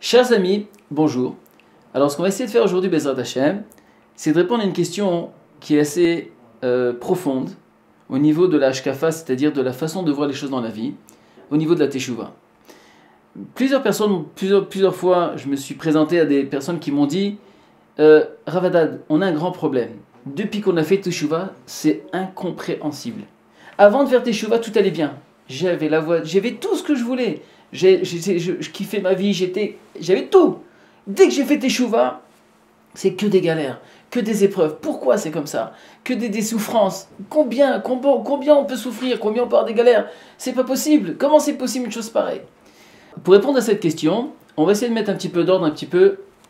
Chers amis, bonjour. Alors ce qu'on va essayer de faire aujourd'hui, Bezrat Hashem, c'est de répondre à une question qui est assez profonde au niveau de la Hashkafa, c'est-à-dire de la façon de voir les choses dans la vie, au niveau de la Teshuvah. Plusieurs fois, je me suis présenté à des personnes qui m'ont dit Rav Hadad, on a un grand problème. Depuis qu'on a fait Teshuvah, c'est incompréhensible. Avant de faire Teshuvah, tout allait bien. J'avais la voix, j'avais tout ce que je voulais. Je kiffais ma vie, j'avais tout. Dès que j'ai fait Teshuvah, c'est que des galères, que des épreuves. Pourquoi c'est comme ça? Que des souffrances. Combien on peut souffrir? Combien on peut avoir des galères? C'est pas possible. Comment c'est possible une chose pareille? Pour répondre à cette question, on va essayer de mettre un petit peu d'ordre,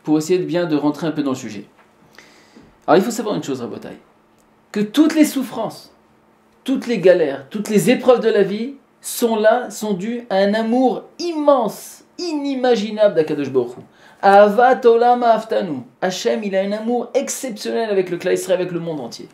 pour essayer de rentrer un peu dans le sujet. Alors il faut savoir une chose, Rabotai, que toutes les souffrances, toutes les galères, toutes les épreuves de la vie sont dues à un amour immense, inimaginable d'Akadosh Baruch Hu. Ahavat olam ahaftanu. Hachem, il a un amour exceptionnel avec le Klal Israël, avec le monde entier.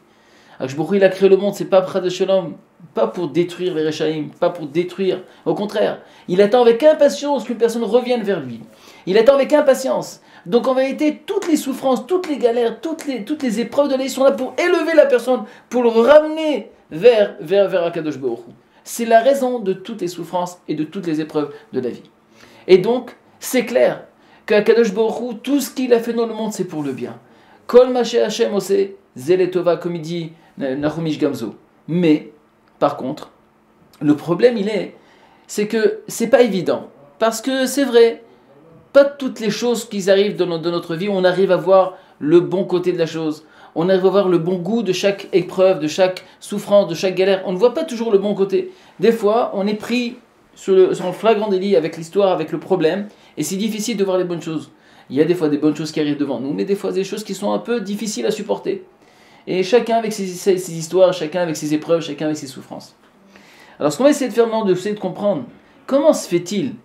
Akadosh Baruch Hu, il a créé le monde, c'est pas Prat Shalom, pas pour détruire les Rechaïm, pas pour détruire. Au contraire, il attend avec impatience qu'une personne revienne vers lui. Il attend avec impatience. Donc en vérité, toutes les souffrances, toutes les galères, toutes les épreuves de la vie sont là pour élever la personne, pour le ramener vers Akadosh Baruch Hu. C'est la raison de toutes les souffrances et de toutes les épreuves de la vie. Et donc, c'est clair qu'Akadosh Baruch Hu, tout ce qu'il a fait dans le monde, c'est pour le bien. Kol ma she'Hashem oseh, zeh letova, comme il dit Nahum Ish Gamzo. Mais, par contre, le problème, c'est que c'est pas évident. Parce que c'est vrai, pas toutes les choses qui arrivent dans notre vie, on arrive à voir le bon côté de la chose. On arrive à voir le bon goût de chaque épreuve, de chaque souffrance, de chaque galère. On ne voit pas toujours le bon côté. Des fois, on est pris sur le flagrant délit avec l'histoire, avec le problème, et c'est difficile de voir les bonnes choses. Il y a des fois des bonnes choses qui arrivent devant nous, mais des fois des choses qui sont un peu difficiles à supporter. Et chacun avec ses histoires, chacun avec ses épreuves, chacun avec ses souffrances. Alors ce qu'on va essayer de faire maintenant, essayer de comprendre, comment se fait-il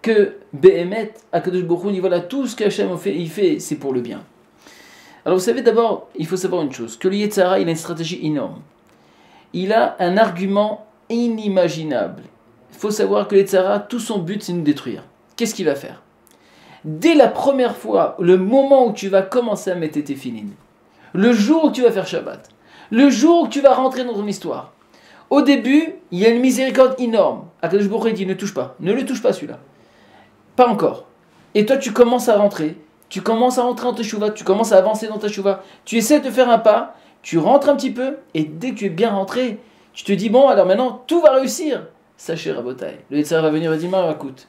que Behemet, Akadosh Baruch Hu, voilà, tout ce qu'Hachem il fait, c'est pour le bien. Alors vous savez, d'abord, il faut savoir une chose, que le Yetzer Hara, il a une stratégie énorme. Il a un argument inimaginable. Il faut savoir que le Yetzer Hara, tout son but, c'est de nous détruire. Qu'est-ce qu'il va faire? Dès la première fois, le moment où tu vas commencer à mettre tes filines, le jour où tu vas faire Shabbat, le jour où tu vas rentrer dans ton histoire, au début, il y a une miséricorde énorme. Akadosh Baruch Hu dit, ne touche pas, ne le touche pas celui-là. Pas encore. Et toi, tu commences à rentrer. Tu commences à rentrer en Teshuvah, tu commences à avancer dans ta Teshuvah. Tu essaies de faire un pas, tu rentres un petit peu, et dès que tu es bien rentré, tu te dis, bon, alors maintenant, tout va réussir. Sachez, Rabotai, le Yetzer Hara va venir et va dire, écoute,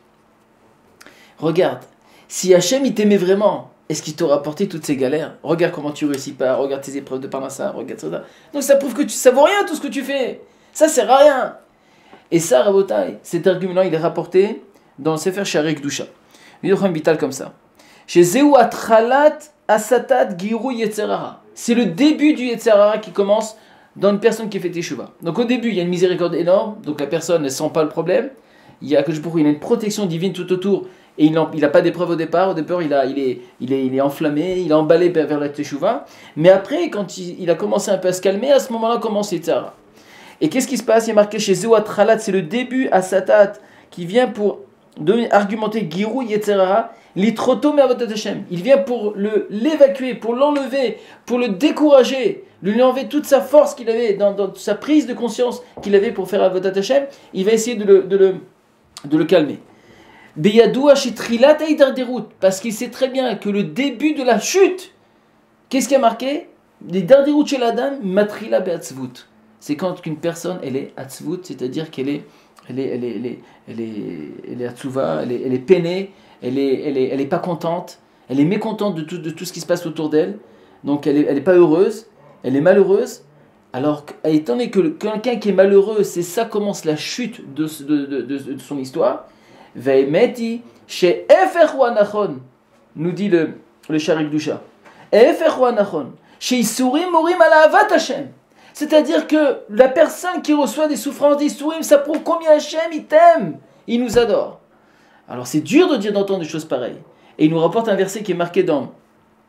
regarde, si Hachem, il t'aimait vraiment, est-ce qu'il t'aura apporté toutes ces galères? Regarde comment tu réussis pas, regarde tes épreuves de Parnassa, regarde ça. Donc ça prouve que ça vaut rien tout ce que tu fais. Ça sert à rien. Et ça, Rabotai, cet argument-là, il est rapporté dans le Sefer Sha'arei Kedusha. Vidochem Vital comme ça. Chez Zeu Atralat Asatat Giru Yetzer Hara. C'est le début du Yetzer Hara qui commence dans une personne qui fait Teshuvah. Donc au début, il y a une miséricorde énorme, donc la personne ne sent pas le problème. Il y a une protection divine tout autour, et il n'a pas d'épreuve au départ. Au départ, il est enflammé, il est emballé vers la Teshuvah. Mais après, quand il a commencé un peu à se calmer, à ce moment-là commence Yetzer Hara. Et qu'est-ce qui se passe? Il est marqué chez Zeu Atralat, c'est le début Asatat qui vient pour argumenter Giru Yetzer Hara. Litroto me'avodat Hashem. Il vient pour l'évacuer, pour l'enlever, pour le décourager, lui enlever toute sa force qu'il avait dans sa prise de conscience qu'il avait pour faire avodat Hashem. Il va essayer de le calmer. Beyadoua shetrilat haidarderut, parce qu'il sait très bien que le début de la chute, qu'est-ce qui a marqué? Les darderut shel adam matrila be'atzvut. C'est quand une personne elle est atzvut, c'est-à-dire qu'elle est atzuva, elle est peinée. Elle est pas contente, elle est mécontente de tout ce qui se passe autour d'elle, donc elle est pas heureuse, elle est malheureuse. Alors, étant donné que quelqu'un qui est malheureux, c'est ça commence la chute de son histoire. Ve'emeti chez Efer Wanachon, nous dit le Sha'arei Kedusha. Efer Wanachon, chez Isurim Morim ala Avat Hashem. C'est-à-dire que la personne qui reçoit des souffrances d'Isurim, ça prouve combien Hashem il t'aime, il nous adore. Alors c'est dur d'entendre des choses pareilles. Et il nous rapporte un verset qui est marqué dans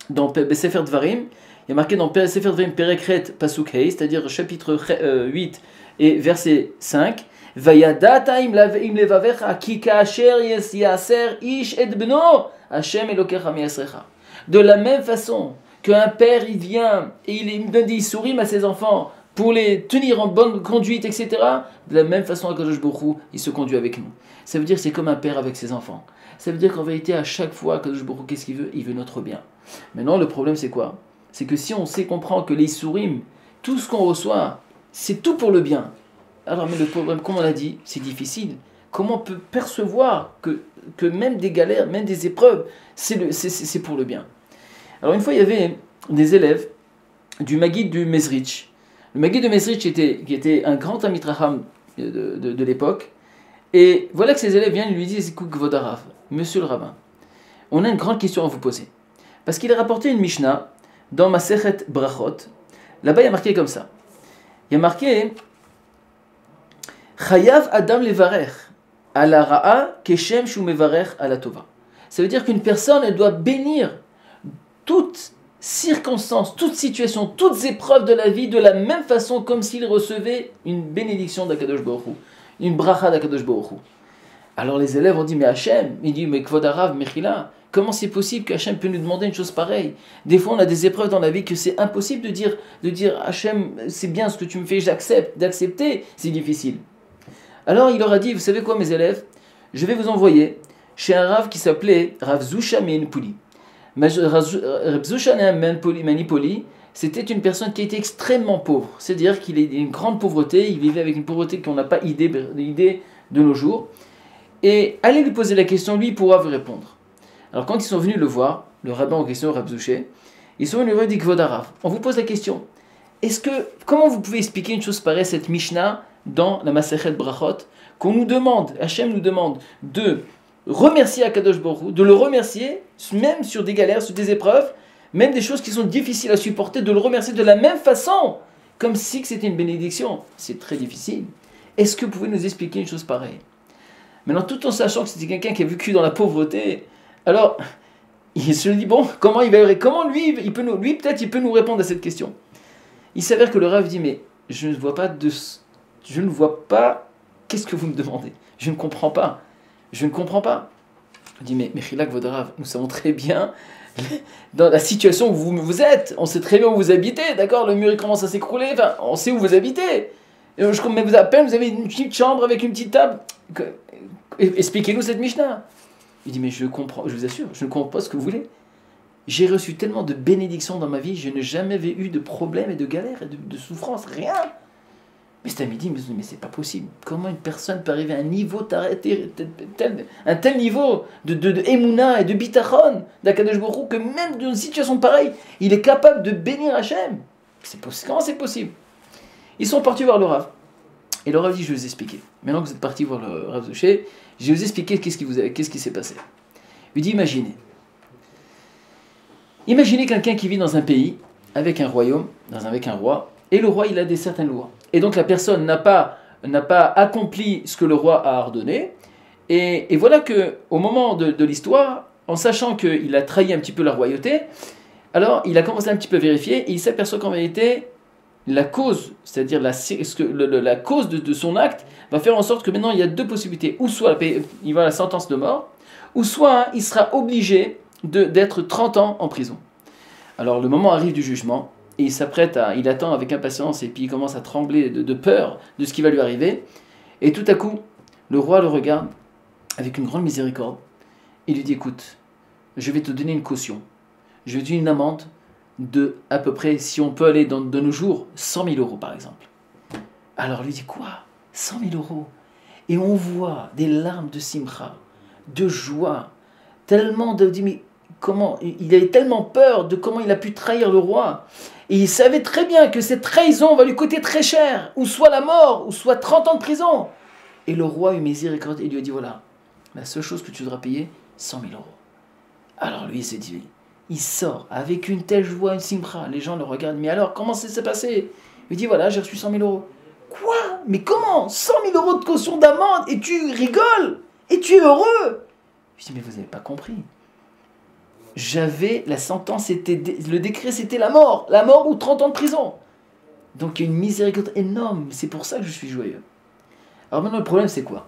Sefer Dvarim. Il est marqué dans Sefer Dvarim Perek Het Pasuk Hei, c'est-à-dire chapitre 8 et verset 5. Vayadata im levavecha ki ka'asher yaser ish et bno Hashem Elokecha miyasrecha. De la même façon qu'un père il vient et il donne des issourim à ses enfants pour les tenir en bonne conduite, etc. De la même façon, Akadosh Baruch Hu, il se conduit avec nous. Ça veut dire que c'est comme un père avec ses enfants. Ça veut dire qu'en vérité, à chaque fois, Akadosh Baruch Hu, qu'est-ce qu'il veut? Il veut notre bien. Maintenant, le problème, c'est quoi? C'est que si on sait comprendre que les issourim, tout ce qu'on reçoit, c'est tout pour le bien. Alors, mais le problème, comme on l'a dit, c'est difficile. Comment on peut percevoir que même des galères, même des épreuves, c'est pour le bien? Alors, une fois, il y avait des élèves du Maguid du Mezrich. Le Maguid de Mezrich qui était un grand Talmid Chacham de l'époque. Et voilà que ses élèves viennent et lui disent: écoute, Kvod Harav, monsieur le rabbin, on a une grande question à vous poser. Parce qu'il a rapporté une Mishnah dans Masechet Brachot. Là-bas, il y a marqué comme ça. Il y a marqué: Chayav Adam levarech ala ra'a keshem shu mevarech ala tova. Ça veut dire qu'une personne, elle doit bénir toutes circonstances, toutes situations, toutes épreuves de la vie de la même façon, comme s'il recevait une bénédiction d'Akadosh Baruch Hu, une bracha d'Akadosh Baruch Hu. Alors les élèves ont dit: mais Hachem, il dit: mais Kvod Harav Mechila, comment c'est possible qu'Hachem peut nous demander une chose pareille? Des fois on a des épreuves dans la vie que c'est impossible de dire Hachem, c'est bien ce que tu me fais, j'accepte, d'accepter, c'est difficile. Alors il leur a dit: vous savez quoi mes élèves, je vais vous envoyer chez un Rav qui s'appelait Rav Zusha Menipoli. Rav Zusha Menipoli, c'était une personne qui était extrêmement pauvre, c'est-à-dire qu'il est une grande pauvreté, il vivait avec une pauvreté qu'on n'a pas idée de nos jours. Et allez lui poser la question, lui il pourra vous répondre. Alors quand ils sont venus le voir, le rabbin en question, Rav Zusha, ils sont venus le voir et dit: Kvod Harav, on vous pose la question, comment vous pouvez expliquer une chose pareille, cette Mishnah dans la Masechet Brachot, qu'on nous demande, Hachem nous demande de remercier Akadosh Baruch Hu, de le remercier, même sur des galères, sur des épreuves, même des choses qui sont difficiles à supporter, de le remercier de la même façon, comme si c'était une bénédiction. C'est très difficile. Est-ce que vous pouvez nous expliquer une chose pareille? Maintenant, tout en sachant que c'était quelqu'un qui a vécu dans la pauvreté, alors il se dit: bon, comment lui peut-être il peut nous répondre à cette question. Il s'avère que le Rav dit: mais je ne vois pas, qu'est-ce que vous me demandez? Je ne comprends pas. Il dit: mais Mechilak Vodarav, nous savons très bien dans la situation où vous êtes, on sait très bien où vous habitez, d'accord? Le mur il commence à s'écrouler, enfin, on sait où vous habitez. Mais vous avez une petite chambre avec une petite table. Expliquez-nous cette Mishnah. Il dit: mais je vous assure, je ne comprends pas ce que vous voulez. J'ai reçu tellement de bénédictions dans ma vie, je n'ai jamais eu de problèmes et de galères et de souffrances, rien. Mais cet ami dit: mais c'est pas possible. Comment une personne peut arriver à un niveau, un tel niveau de Emouna et de Bitachon d'Akadosh Baruch Hu, que même dans une situation pareille, il est capable de bénir Hachem? Comment c'est possible? Ils sont partis voir le Rav. Et le Rav dit: je vais vous expliquer. Maintenant que vous êtes partis voir le Rav Zusha, je vais vous expliquer qu'est-ce qui s'est passé. Il dit: Imaginez quelqu'un qui vit dans un pays, avec un royaume, avec un roi, et le roi il a certaines lois. Et donc la personne n'a pas accompli ce que le roi a ordonné, et voilà qu'au moment de l'histoire, en sachant qu'il a trahi un petit peu la royauté, alors il a commencé un petit peu à vérifier, et il s'aperçoit qu'en vérité, la cause, c'est-à-dire la cause de son acte, va faire en sorte que maintenant il y a deux possibilités. Ou soit il va à la sentence de mort, ou soit il sera obligé d'être 30 ans en prison. Alors le moment arrive du jugement, et il attend avec impatience, et puis il commence à trembler de peur de ce qui va lui arriver. Et tout à coup, le roi le regarde avec une grande miséricorde. Il lui dit: écoute, je vais te donner une caution. Je vais te donner une amende de à peu près, si on peut aller de nos jours, 100 000 euros par exemple. Alors lui dit: quoi? 100 000 euros? Et on voit des larmes de simcha, de joie, tellement mais comment il avait tellement peur de comment il a pu trahir le roi, et il savait très bien que cette trahison va lui coûter très cher, ou soit la mort, ou soit 30 ans de prison. Et le roi eut miséricorde et lui a dit: voilà, la seule chose que tu devras payer, 100 000 euros. Alors lui il s'est dit, il sort avec une telle joie, une simcha, les gens le regardent: mais alors comment ça s'est passé? Il dit: voilà, j'ai reçu 100 000 euros. Quoi? Mais comment? 100 000 euros de caution d'amende, et tu rigoles, et tu es heureux? Je dis: mais vous n'avez pas compris. La sentence, le décret, c'était la mort ou 30 ans de prison. Donc il y a une miséricorde énorme, c'est pour ça que je suis joyeux. Alors maintenant, le problème, c'est quoi?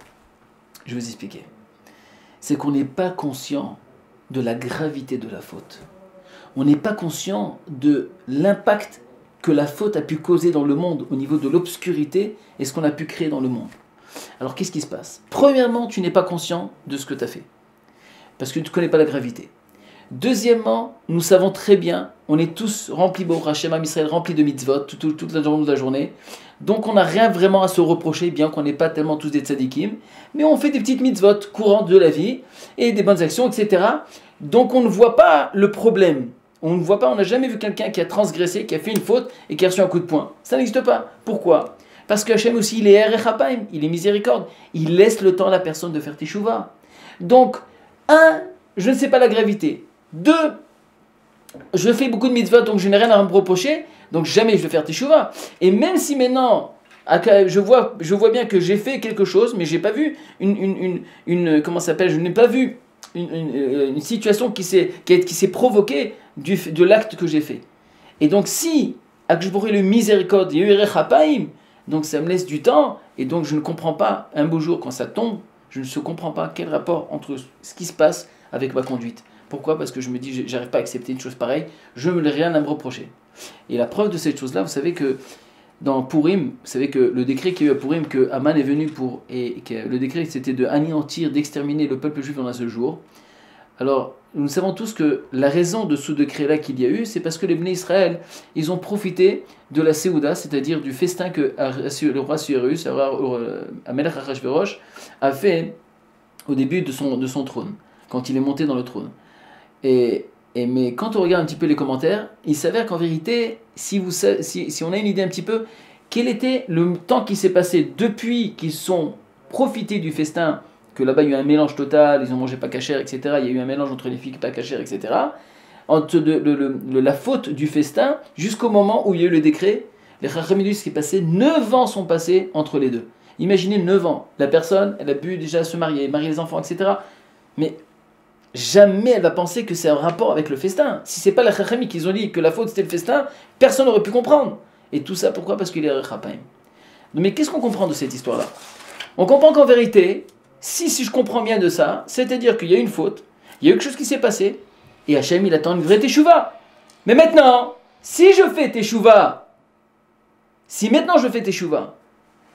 Je vais vous expliquer. C'est qu'on n'est pas conscient de la gravité de la faute. On n'est pas conscient de l'impact que la faute a pu causer dans le monde au niveau de l'obscurité et ce qu'on a pu créer dans le monde. Alors qu'est-ce qui se passe? Premièrement, tu n'es pas conscient de ce que tu as fait, parce que tu ne connais pas la gravité. Deuxièmement, nous savons très bien, on est tous remplis, Hashem Am Israël, remplis de mitzvot toute la journée, donc on n'a rien vraiment à se reprocher, bien qu'on n'est pas tellement tous des tzadikim, mais on fait des petites mitzvot courantes de la vie, et des bonnes actions, etc. Donc on ne voit pas le problème. On ne voit pas, on n'a jamais vu quelqu'un qui a transgressé, qui a fait une faute et qui a reçu un coup de poing. Ça n'existe pas. Pourquoi? Parce que Hachem aussi, il est Erech Hapaim, il est miséricorde. Il laisse le temps à la personne de faire teshuva. Donc, un, je ne sais pas la gravité. Deux, je fais beaucoup de mitzvot, donc je n'ai rien à me reprocher, donc jamais je vais faire teshuva. Et même si maintenant, je vois bien que j'ai fait quelque chose, mais j'ai pas vu comment ça s'appelle, je n'ai pas vu une situation qui s'est provoquée de l'acte que j'ai fait. Et donc si Akshbourg le miséricorde, donc ça me laisse du temps, et donc je ne comprends pas, un beau jour quand ça tombe, je ne comprends pas quel rapport entre ce qui se passe avec ma conduite. Pourquoi? Parce que je me dis, j'arrive pas à accepter une chose pareille, je n'ai rien à me reprocher. Et la preuve de cette chose-là, vous savez que dans Purim, vous savez que le décret qu'il y a eu à Purim, que Haman est venu pour, et que le décret c'était de anéantir, d'exterminer le peuple juif pendant ce jour. Alors, nous savons tous que la raison de ce décret-là qu'il y a eu, c'est parce que les Bnei Israël, ils ont profité de la Séouda, c'est-à-dire du festin que le roi Cyrus, Amelech Achashverosh, a fait au début de son trône, quand il est monté dans le trône. Mais quand on regarde un petit peu les commentaires, il s'avère qu'en vérité, si on a une idée un petit peu, quel était le temps qui s'est passé depuis qu'ils sont profités du festin, que là-bas il y a eu un mélange total, ils ont mangé pas cachère, etc. Il y a eu un mélange entre les filles pas cachère, etc. Entre la faute du festin jusqu'au moment où il y a eu le décret, les Chachamim disent qu'il est passé, 9 ans sont passés entre les deux. Imaginez 9 ans, la personne, elle a pu déjà se marier les enfants, etc. Mais jamais elle va penser que c'est un rapport avec le festin. Si c'est pas la Chachamim qui ont dit que la faute c'était le festin, personne n'aurait pu comprendre. Et tout ça pourquoi? Parce qu'il est Rechapaim. Mais qu'est-ce qu'on comprend de cette histoire-là? On comprend qu'en vérité, si je comprends bien de ça, c'est-à-dire qu'il y a une faute, il y a quelque chose qui s'est passé, et Hachem il attend une vraie teshuva. Mais maintenant, si je fais teshuva,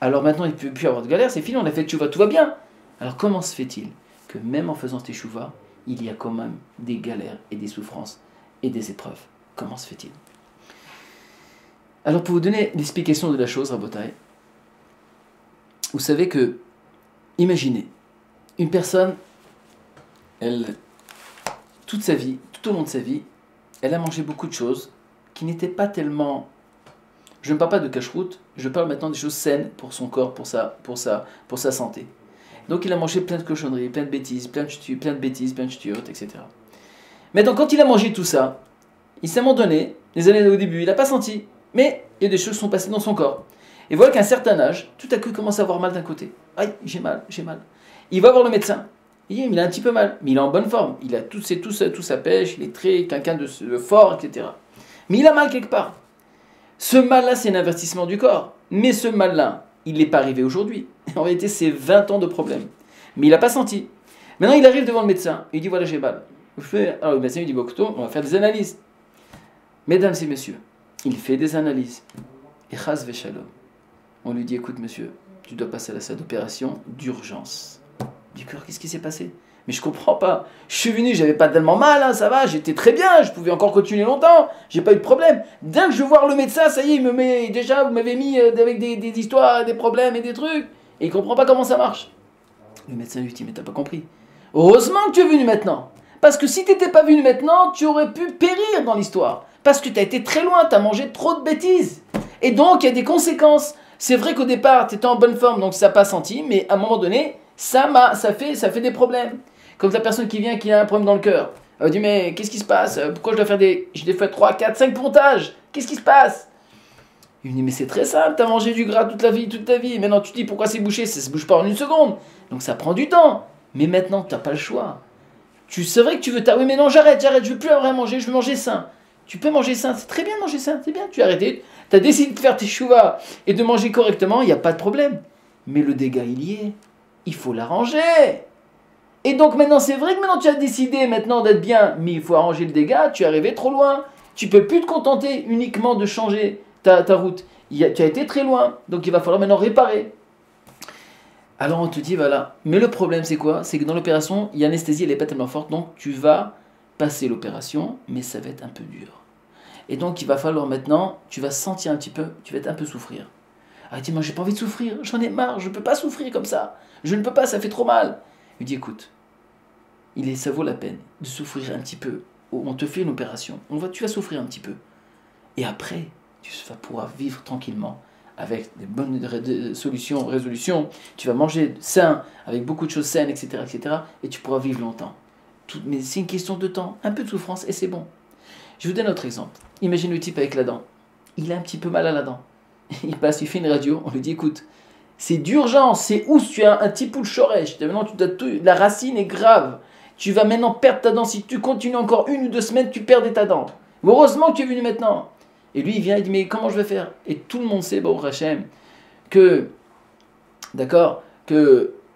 alors maintenant il ne peut plus y avoir de galère, c'est fini, on a fait teshuva, tout va bien. Alors comment se fait-il que même en faisant teshuva, il y a quand même des galères et des souffrances et des épreuves? Comment se fait-il? Alors pour vous donner l'explication de la chose, Rabotai, vous savez que, imaginez, une personne, elle, toute sa vie, tout au long de sa vie, elle a mangé beaucoup de choses qui n'étaient pas tellement... Je ne parle pas de cache-route, je parle maintenant des choses saines pour son corps, pour sa santé. Donc il a mangé plein de cochonneries, plein de bêtises, plein de ch'tiotes, etc. Maintenant, quand il a mangé tout ça, il s'est abandonné, les années au début, il n'a pas senti, mais il y a des choses qui sont passées dans son corps. Et voilà qu'à un certain âge, tout à coup, il commence à avoir mal d'un côté. Aïe, j'ai mal. Il va voir le médecin. Il a un petit peu mal, mais il est en bonne forme. Il a tout sa pêche, il est très quelqu'un de fort, etc. Mais il a mal quelque part. Ce mal-là, c'est un avertissement du corps. Mais ce mal-là, il n'est pas arrivé aujourd'hui. En réalité, c'est 20 ans de problème. Mais il n'a pas senti. Maintenant, il arrive devant le médecin. Il dit, voilà, j'ai mal. Alors le médecin lui dit, bon, on va faire des analyses. Mesdames et messieurs, il fait des analyses. Et chas v'shalom. On lui dit, écoute monsieur, tu dois passer à la salle d'opération d'urgence. Du cœur, qu'est-ce qui s'est passé? Mais je comprends pas. Je suis venu, j'avais pas tellement mal, hein, ça va, j'étais très bien, je pouvais encore continuer longtemps, j'ai pas eu de problème. Dès que je veux voir le médecin, ça y est, il me met, déjà, vous m'avez mis avec des histoires, des problèmes et des trucs, et il comprend pas comment ça marche. Le médecin lui dit, mais t'as pas compris. Heureusement que tu es venu maintenant. Parce que si t'étais pas venu maintenant, tu aurais pu périr dans l'histoire. Parce que t'as été très loin, t'as mangé trop de bêtises. Et donc, il y a des conséquences. C'est vrai qu'au départ, tu étais en bonne forme, donc ça n'a pas senti, mais à un moment donné, ça fait des problèmes. Comme la personne qui vient, qui a un problème dans le cœur. Elle dit, mais qu'est-ce qui se passe? Pourquoi je dois faire j'ai fait 3, 4, 5 pontages? Qu'est-ce qui se passe? Il me dit, mais c'est très simple, tu as mangé du gras toute ta vie. Maintenant, tu te dis, pourquoi c'est bouché? Ça ne se bouge pas en une seconde. Donc ça prend du temps. Mais maintenant, tu n'as pas le choix. C'est vrai que tu veux... Oui, mais non, j'arrête, je veux plus avoir à manger, je veux manger sain. Tu peux manger sain, c'est très bien manger sain, c'est bien, tu as arrêté. Tu as décidé de faire tes chouvas et de manger correctement, il n'y a pas de problème. Mais le dégât, il y est. Il faut l'arranger. Et donc maintenant, c'est vrai que maintenant tu as décidé maintenant d'être bien, mais il faut arranger le dégât, tu es arrivé trop loin. Tu ne peux plus te contenter uniquement de changer ta route. Tu as été très loin, donc il va falloir maintenant réparer. Alors on te dit, voilà. Mais le problème, c'est quoi? C'est que dans l'opération, l'anesthésie, elle n'est pas tellement forte, donc tu vas passer l'opération, mais ça va être un peu dur. Et donc il va falloir maintenant, tu vas sentir un petit peu, tu vas être un peu souffrir. Ah, dis-moi, j'ai pas envie de souffrir, j'en ai marre, je ne peux pas souffrir comme ça. Je ne peux pas, ça fait trop mal. Il dit, écoute, ça vaut la peine de souffrir un petit peu. On te fait une opération, tu vas souffrir un petit peu. Et après, tu vas pouvoir vivre tranquillement avec des bonnes résolutions. Tu vas manger sain, avec beaucoup de choses saines, etc., etc. Et tu pourras vivre longtemps. Mais c'est une question de temps, un peu de souffrance, et c'est bon. Je vous donne un autre exemple. Imagine le type avec la dent. Il a un petit peu mal à la dent. Il fait une radio, on lui dit, écoute, c'est d'urgence, c'est où tu as un petit poule choresh. Maintenant, la racine est grave. Tu vas maintenant perdre ta dent. Si tu continues encore 1 ou 2 semaines, tu perdais ta dent. Mais heureusement que tu es venu maintenant. Et lui, il vient et dit, mais comment je vais faire? Et tout le monde sait, Baruch Hashem, que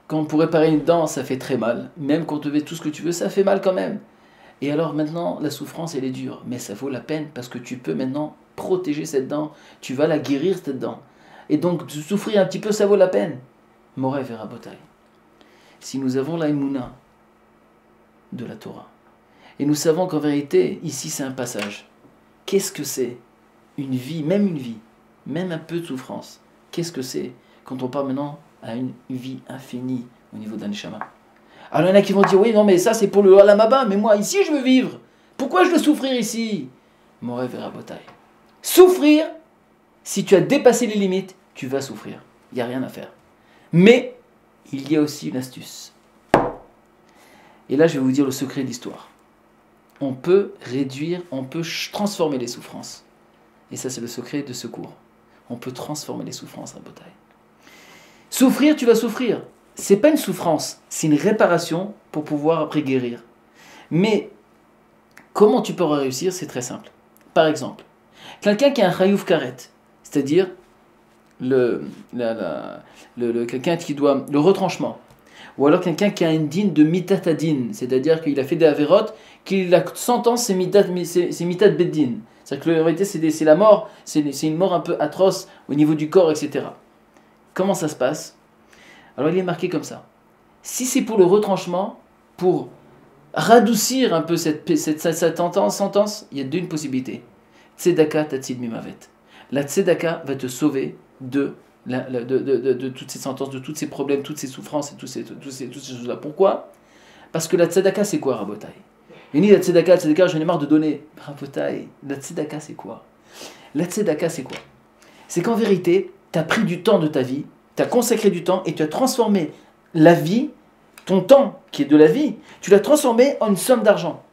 quand pour réparer une dent, ça fait très mal. Même quand on te fait tout ce que tu veux, ça fait mal quand même. Et alors maintenant, la souffrance, elle est dure. Mais ça vaut la peine parce que tu peux maintenant protéger cette dent. Tu vas la guérir, cette dent. Et donc, de souffrir un petit peu, ça vaut la peine. Moreh Vera Botaï. Si nous avons la Emouna de la Torah, et nous savons qu'en vérité, ici, c'est un passage. Qu'est-ce que c'est? Une vie, même un peu de souffrance. Qu'est-ce que c'est quand on parle maintenant à une vie infinie au niveau d'un neshama? Alors il y en a qui vont dire, oui, non, mais ça c'est pour le Olam Haba, mais moi ici je veux vivre. Pourquoi je veux souffrir ici? Moreh Vera Botaï. Souffrir, si tu as dépassé les limites, tu vas souffrir. Il n'y a rien à faire. Mais il y a aussi une astuce. Et là je vais vous dire le secret de l'histoire. On peut réduire, on peut transformer les souffrances. Et ça, c'est le secret de secours. On peut transformer les souffrances à Botaï. Souffrir, tu vas souffrir. C'est pas une souffrance, c'est une réparation pour pouvoir après guérir. Mais comment tu pourras réussir? C'est très simple. Par exemple, quelqu'un qui a un chayouf karet, c'est-à-dire quelqu'un qui doit le retranchement, ou alors quelqu'un qui a une dîne de mitat adin, c'est-à-dire qu'il a fait des avérotes, qu'il a sentence, c'est mitat beddin. C'est-à-dire que la réalité, c'est la mort, c'est une mort un peu atroce au niveau du corps, etc. Comment ça se passe? Alors il est marqué comme ça. Si c'est pour le retranchement, pour radoucir un peu cette sentence, il y a deux possibilités. Tzedaka tatsid mimavet. La tzedaka va te sauver de toutes ces sentences, de tous ces problèmes, toutes ces souffrances et toutes ces choses-là. Pourquoi? Parce que la tzedaka, c'est quoi, Rabotai? Il dit la tzedaka, j'en ai marre de donner. Rabotai, la tzedaka, c'est quoi? La tzedaka, c'est quoi? C'est qu'en vérité, tu as pris du temps de ta vie, tu as consacré du temps et tu as transformé la vie, ton temps qui est de la vie, tu l'as transformé en une somme d'argent.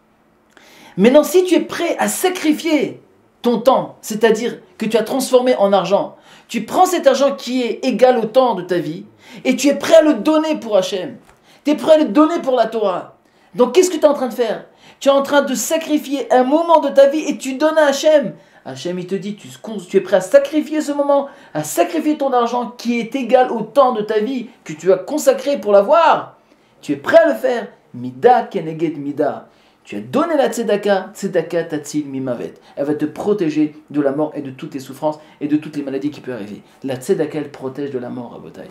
Maintenant, si tu es prêt à sacrifier ton temps, c'est-à-dire que tu as transformé en argent, tu prends cet argent qui est égal au temps de ta vie et tu es prêt à le donner pour Hachem. Tu es prêt à le donner pour la Torah. Donc, qu'est-ce que tu es en train de faire? Tu es en train de sacrifier un moment de ta vie et tu donnes à Hachem. Hachem, il te dit, tu es prêt à sacrifier ce moment, à sacrifier ton argent qui est égal au temps de ta vie que tu as consacré pour l'avoir. Tu es prêt à le faire. Mida keneged mida. Tu as donné la tzedaka, tzedaka tatsil mimavet. Elle va te protéger de la mort et de toutes les souffrances et de toutes les maladies qui peuvent arriver. La tzedaka, elle protège de la mort, Rabotai.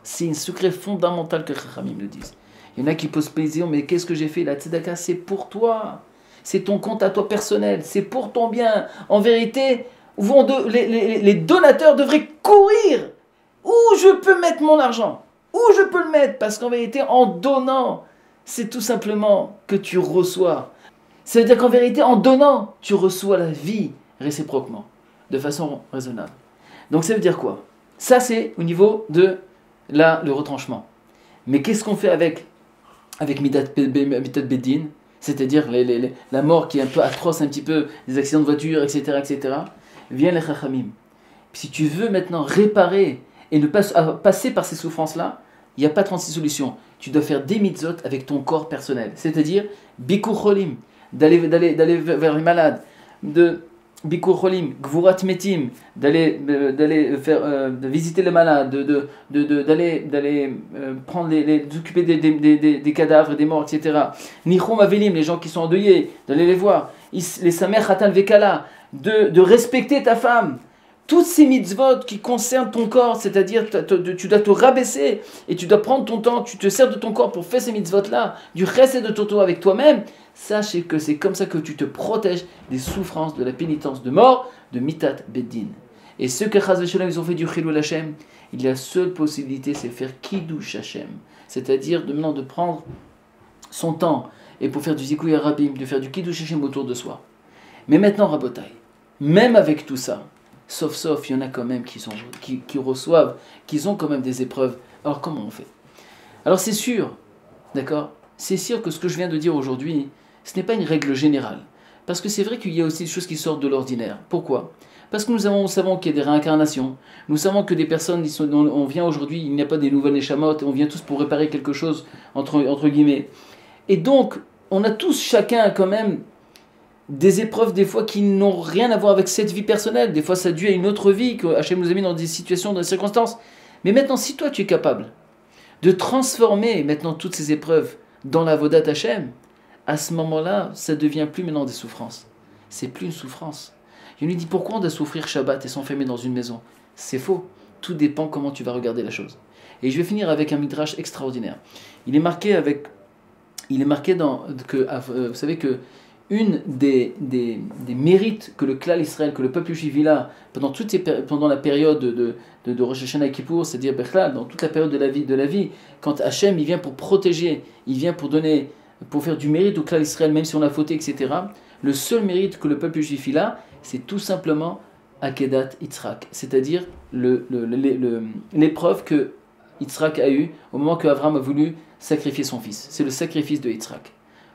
C'est un secret fondamental que Chachamim le disent. Il y en a qui posent plaisir, mais qu'est-ce que j'ai fait? La tzedaka, c'est pour toi. C'est ton compte à toi personnel. C'est pour ton bien. En vérité, les donateurs devraient courir. Où je peux mettre mon argent? Où je peux le mettre? Parce qu'en vérité, en donnant, c'est tout simplement que tu reçois. C'est-à-dire qu'en vérité, en donnant, tu reçois la vie réciproquement, de façon raisonnable. Donc ça veut dire quoi? Ça, c'est au niveau de le retranchement. Mais qu'est-ce qu'on fait avec Midat Beddin? C'est-à-dire la mort qui est un peu atroce, un petit peu, des accidents de voiture, etc., etc. Viens les Chachamim. Si tu veux maintenant réparer et ne pas passer par ces souffrances-là, il n'y a pas 36 solutions. Tu dois faire des mitzvot avec ton corps personnel. C'est-à-dire, bikur cholim, d'aller vers les malades, de Bikur Cholim, Gvurat Metim, d'aller faire de visiter les malades, d'aller prendre s'occuper des cadavres, des morts, etc. Nichum Avelim, les gens qui sont endeuillés, d'aller les voir. Les Samer Khatan Vekala, de respecter ta femme. Toutes ces mitzvot qui concernent ton corps, c'est-à-dire tu dois te rabaisser et tu dois prendre ton temps, tu te sers de ton corps pour faire ces mitzvot-là, du chesed de Toto avec toi-même, sache que c'est comme ça que tu te protèges des souffrances, de la pénitence de mort, de mitat beddin. Et ceux que Chaz v'Shalom ils ont fait du chilul Hashem, il y a la seule possibilité, c'est faire kiddush Hashem, c'est-à-dire maintenant de prendre son temps et pour faire du zikouy rabim, de faire du kiddush Hashem autour de soi. Mais maintenant, Rabotai, même avec tout ça, sauf, il y en a quand même qui reçoivent, qui ont quand même des épreuves. Alors comment on fait? Alors c'est sûr, d'accord? C'est sûr que ce que je viens de dire aujourd'hui, ce n'est pas une règle générale. Parce que c'est vrai qu'il y a aussi des choses qui sortent de l'ordinaire. Pourquoi? Parce que nous savons qu'il y a des réincarnations. Nous savons que des personnes, on vient aujourd'hui, il n'y a pas des nouvelles neshamot, on vient tous pour réparer quelque chose, entre guillemets. Et donc, on a tous, chacun quand même, des épreuves des fois qui n'ont rien à voir avec cette vie personnelle. Des fois, ça a dû à une autre vie que Hachem nous a mis dans des situations, dans des circonstances. Mais maintenant, si toi, tu es capable de transformer maintenant toutes ces épreuves dans la Vodat Hachem, à ce moment-là, ça devient plus maintenant des souffrances. C'est plus une souffrance. Il lui dit, pourquoi on doit souffrir Shabbat et s'enfermer dans une maison? C'est faux. Tout dépend comment tu vas regarder la chose. Et je vais finir avec un midrash extraordinaire. Il est marqué vous savez que une des mérites que le Klal Israël, que le peuple juif a pendant la période de Rosh Hashanah et Kippour, c'est-à-dire Bechlal, dans toute la période de la vie, quand Hachem il vient pour protéger, il vient pour donner, pour faire du mérite au Klal Israël, même si on a fauté, etc. Le seul mérite que le peuple juif a, c'est tout simplement Akedat Yitzhak, c'est-à-dire l'épreuve que Yitzhak a eue au moment que Abraham a voulu sacrifier son fils. C'est le sacrifice de Yitzhak.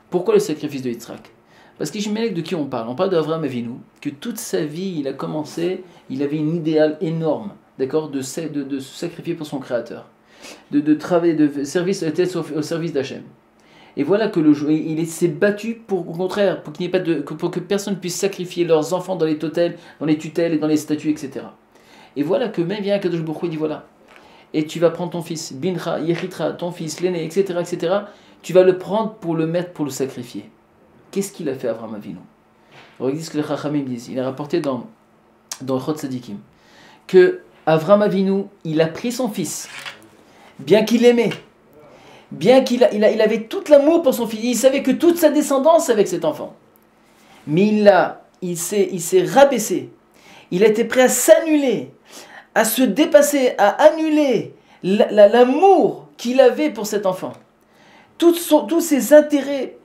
Pourquoi le sacrifice de Yitzhak? Parce qu'Ishmael, de qui on parle? On parle d'Avraham Avinu, que toute sa vie, il a commencé, il avait un idéal énorme, d'accord, de se sacrifier pour son Créateur, de travailler, de service, au service d'Hachem. Et voilà que il s'est battu au contraire, pour que personne puisse sacrifier leurs enfants dans les tutelles et dans les statues, etc. Et voilà que même vient Kadosh Baruch Hu, il dit voilà, et tu vas prendre ton fils, Bincha, Yechitra, ton fils, l'aîné, etc., etc., tu vas le prendre pour le mettre, pour le sacrifier. Qu'est-ce qu'il a fait Avraham Avinu? Alors ils disent que les Chachamim disent, il est rapporté dans Chot Sadikim, que Avraham Avinu, il a pris son fils, bien qu'il l'aimait, bien qu'il avait tout l'amour pour son fils, il savait que toute sa descendance avec cet enfant, mais il s'est rabaissé, il a été prêt à s'annuler, à se dépasser, à annuler l'amour qu'il avait pour cet enfant, tous ses intérêts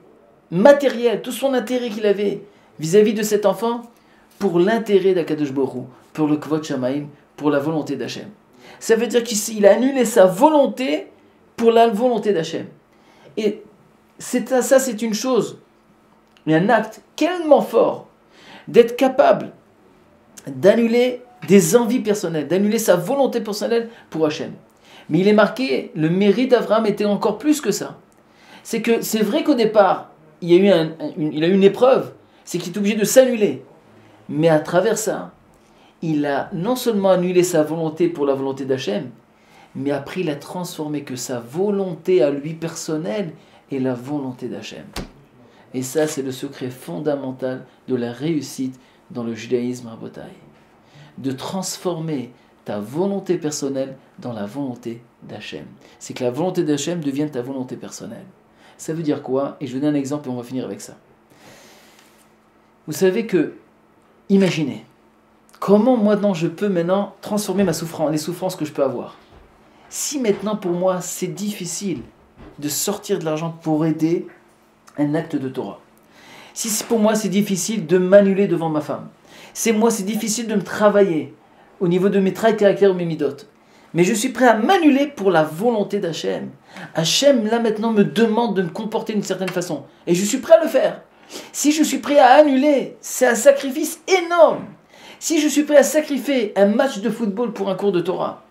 matériel, tout son intérêt qu'il avait vis-à-vis de cet enfant, pour l'intérêt d'Akadosh Baruch Hu, pour le Kvod Shamaim, pour la volonté d'Hachem. Ça veut dire qu'il a annulé sa volonté pour la volonté d'Hachem. Et ça, c'est une chose, un acte tellement fort, d'être capable d'annuler des envies personnelles, d'annuler sa volonté personnelle pour Hachem. Mais il est marqué, le mérite d'Avraham était encore plus que ça. C'est vrai qu'au départ, il a eu une épreuve, c'est qu'il est obligé de s'annuler. Mais à travers ça, il a non seulement annulé sa volonté pour la volonté d'Hachem, mais après il a transformé que sa volonté à lui personnelle est la volonté d'Hachem. Et ça, c'est le secret fondamental de la réussite dans le judaïsme Rabotai. De transformer ta volonté personnelle dans la volonté d'Hachem. C'est que la volonté d'Hachem devienne ta volonté personnelle. Ça veut dire quoi? Et je vais donner un exemple et on va finir avec ça. Vous savez que, imaginez, comment maintenant je peux maintenant transformer les souffrances que je peux avoir. Si maintenant pour moi c'est difficile de sortir de l'argent pour aider un acte de Torah. Si pour moi c'est difficile de m'annuler devant ma femme. C'est difficile de me travailler au niveau de mes traits de caractère ou mes midotes. Mais je suis prêt à m'annuler pour la volonté d'Hachem. Hachem, là maintenant, me demande de me comporter d'une certaine façon. Et je suis prêt à le faire. Si je suis prêt à annuler, c'est un sacrifice énorme. Si je suis prêt à sacrifier un match de football pour un cours de Torah,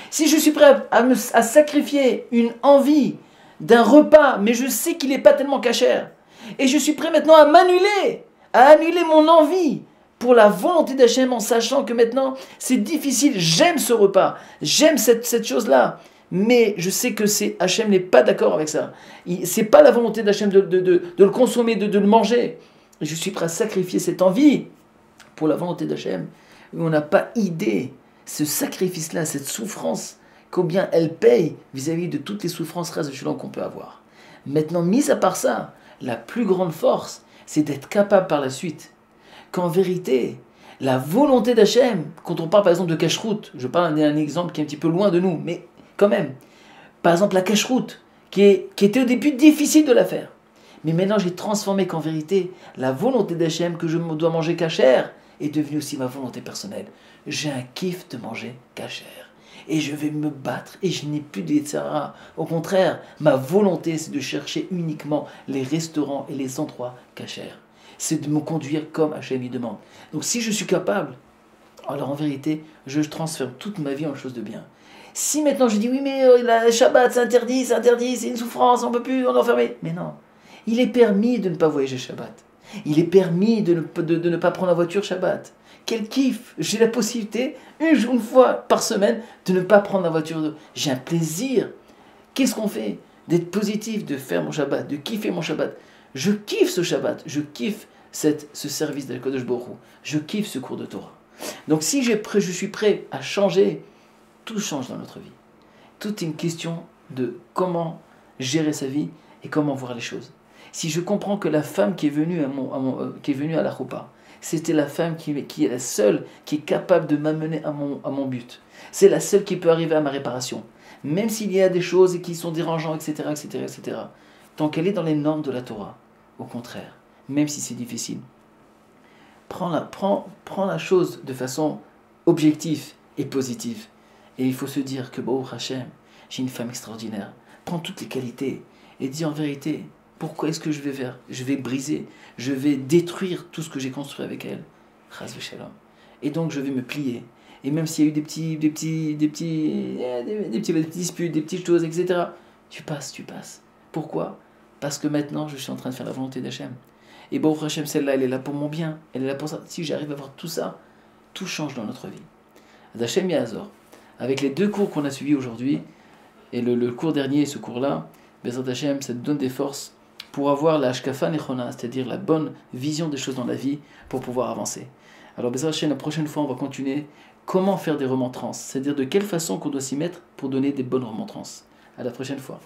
si je suis prêt à sacrifier une envie d'un repas, mais je sais qu'il n'est pas tellement cachère, et je suis prêt maintenant à annuler mon envie pour la volonté d'Hachem, en sachant que maintenant c'est difficile, j'aime ce repas, j'aime cette chose-là, mais je sais que Hachem n'est pas d'accord avec ça. C'est pas la volonté d'Hachem de le consommer, de le manger. Je suis prêt à sacrifier cette envie pour la volonté d'Hachem. On n'a pas idée, ce sacrifice-là, cette souffrance, combien elle paye vis-à-vis de toutes les souffrances qu'on peut avoir. Maintenant, mis à part ça, la plus grande force, c'est d'être capable par la suite qu'en vérité, la volonté d'Hachem, quand on parle par exemple de cache-route, je parle d'un exemple qui est un petit peu loin de nous, mais quand même, par exemple la cache-route, qui était au début difficile de la faire. Mais maintenant j'ai transformé qu'en vérité, la volonté d'Hachem que je dois manger cachère est devenue aussi ma volonté personnelle. J'ai un kiff de manger cachère. Et je vais me battre, et je n'ai plus de Yetzirah. Au contraire, ma volonté c'est de chercher uniquement les restaurants et les endroits cachères. C'est de me conduire comme Hachem y demande. Donc si je suis capable, alors en vérité, je transfère toute ma vie en chose de bien. Si maintenant je dis oui mais la Shabbat c'est interdit, c'est une souffrance, on ne peut plus, on est enfermé. Mais non, il est permis de ne pas voyager Shabbat. Il est permis de ne pas prendre la voiture Shabbat. Quel kiff! J'ai la possibilité, une fois par semaine, de ne pas prendre la voiture. J'ai un plaisir. Qu'est-ce qu'on fait? D'être positif, de faire mon Shabbat, de kiffer mon Shabbat. Je kiffe ce Shabbat, je kiffe ce service d'Al-Kodesh Baruch Hu. Je kiffe ce cours de Torah. Donc si je suis prêt à changer, tout change dans notre vie. Tout est une question de comment gérer sa vie et comment voir les choses. Si je comprends que la femme qui est venue à la Choupa, c'était la femme qui est la seule qui est capable de m'amener à mon but. C'est la seule qui peut arriver à ma réparation. Même s'il y a des choses qui sont dérangeantes, etc., etc., etc. Tant qu'elle est dans les normes de la Torah, au contraire, même si c'est difficile, prends la chose de façon objective et positive. Et il faut se dire que, Baruch Hashem, j'ai une femme extraordinaire. Prends toutes les qualités et dis en vérité, pourquoi est-ce que je vais faire? Je vais briser, je vais détruire tout ce que j'ai construit avec elle. Chas v'shalom. Et donc je vais me plier. Et même s'il y a eu des petites disputes, des petites choses, etc. Tu passes. Pourquoi? Parce que maintenant je suis en train de faire la volonté d'Hachem. Et Baruch Hashem, celle-là, elle est là pour mon bien. Elle est là pour ça. Si j'arrive à voir tout ça, tout change dans notre vie. D'Hachem Yahazor. Avec les 2 cours qu'on a suivis aujourd'hui, et le cours dernier et ce cours-là, Bezrat Hashem, ça te donne des forces pour avoir la Hashkafa Nechona, c'est-à-dire la bonne vision des choses dans la vie, pour pouvoir avancer. Alors Bezrat Hashem, la prochaine fois, on va continuer comment faire des remontrances, c'est-à-dire de quelle façon qu'on doit s'y mettre pour donner des bonnes remontrances. À la prochaine fois.